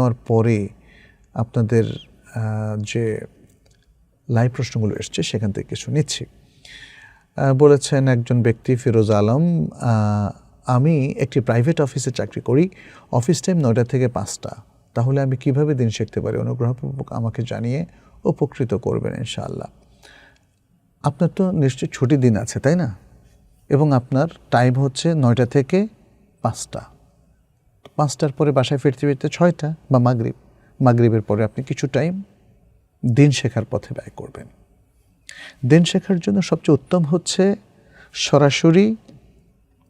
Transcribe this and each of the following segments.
নেওয়ার পরে আপনাদের যে লাইভ প্রশ্নগুলো এসছে সেখান থেকে কিছু নিচ্ছি। বলেছেন একজন ব্যক্তি ফিরোজ আলম, আমি একটি প্রাইভেট অফিসে চাকরি করি, অফিস টাইম 9টা থেকে 5টা, তাহলে আমি কিভাবে দিন শিখতে পারি? অনুগ্রহপূর্বক আমাকে জানিয়ে উপকৃত করবেন ইনশাআল্লাহ। আপনার তো নিশ্চয়ই ছুটি দিন আছে, তাই না? এবং আপনার টাইম হচ্ছে 9টা থেকে 5টা, 5টার পরে বাসায় ফিরতে ফিরতে 6টা বা মাগরিবের পরে আপনি কিছু টাইম দিন শেখার পথে ব্যয় করবেন। দিন শেখার জন্য সবচেয়ে উত্তম হচ্ছে সরাসরি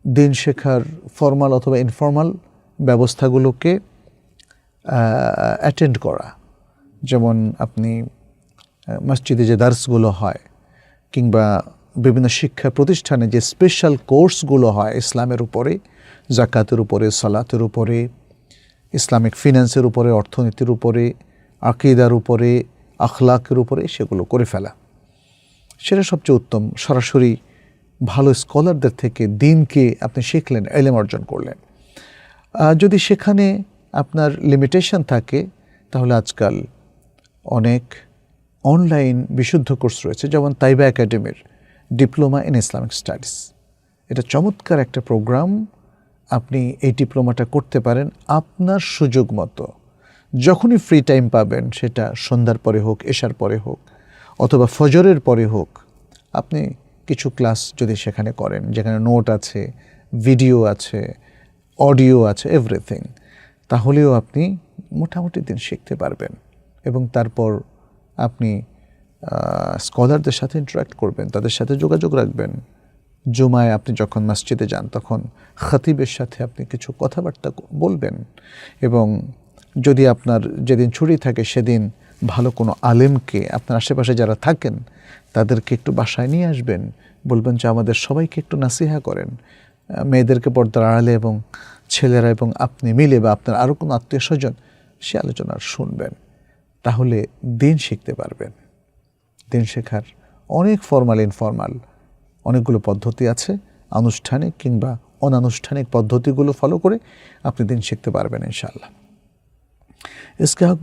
দিন শেখার ফর্মাল অথবা ইনফর্মাল ব্যবস্থাগুলোকে অ্যাটেন্ড করা। যেমন আপনি মসজিদে যে দার্সগুলো হয় কিংবা বিভিন্ন শিক্ষা প্রতিষ্ঠানে যে স্পেশাল কোর্সগুলো হয় ইসলামের উপরে, জাকাতের উপরে, সালাতের উপরে, ইসলামিক ফিন্যান্সের উপরে, অর্থনীতির উপরে, আকীদার উপরে, আখলাকের উপরে, সেগুলো করে ফেলা, সেটা সবচেয়ে উত্তম। সরাসরি ভালো স্কলারদের থেকে দিনকে আপনি শিখলেন, ইলম অর্জন করলেন। যদি সেখানে আপনার লিমিটেশন থাকে তাহলে আজকাল অনেক অনলাইন বিশুদ্ধ কোর্স রয়েছে, যেমন তাইবা একাডেমির ডিপ্লোমা ইন ইসলামিক স্টাডিজ। এটা চমৎকার একটা প্রোগ্রাম। আপনি এই ডিপ্লোমাটা করতে পারেন আপনার সুযোগ মতো, যখনই ফ্রি টাইম পাবেন, সেটা সন্ধ্যার পরে হোক, এশার পরে হোক, অথবা ফজরের পরে হোক। আপনি কিছু ক্লাস যদি সেখানে করেন, যেখানে নোট আছে, ভিডিও আছে, অডিও আছে, এভরিথিং, তাহলেও আপনি মোটামুটি দিন শিখতে পারবেন। এবং তারপর আপনি স্কলারদের সাথে ইন্টারাক্ট করবেন, তাদের সাথে যোগাযোগ রাখবেন। জুমায় আপনি যখন মসজিদে যান তখন খতিবের সাথে আপনি কিছু কথাবার্তা বলবেন। এবং যদি আপনার যেদিন ছুটি থাকে সেদিন ভালো কোনো আলেমকে, আপনার আশেপাশে যারা থাকেন তাদেরকে একটু বাসায় নিয়ে আসবেন, বলবেন যে আমাদের সবাইকে একটু নাসিহা করেন। মেয়েদেরকে পর্দার আড়ালে এবং ছেলেরা এবং আপনি মিলে বা আপনার আরও কোনো আত্মীয় স্বজন সে আলোচনা শুনবেন, তাহলে দিন শিখতে পারবেন। দিন শেখার অনেক ফর্মাল ইনফর্মাল অনেকগুলো পদ্ধতি আছে, আনুষ্ঠানিক কিংবা অনানুষ্ঠানিক পদ্ধতিগুলো ফলো করে আপনি দিন শিখতে পারবেন ইনশাআল্লাহ। ইসকে হক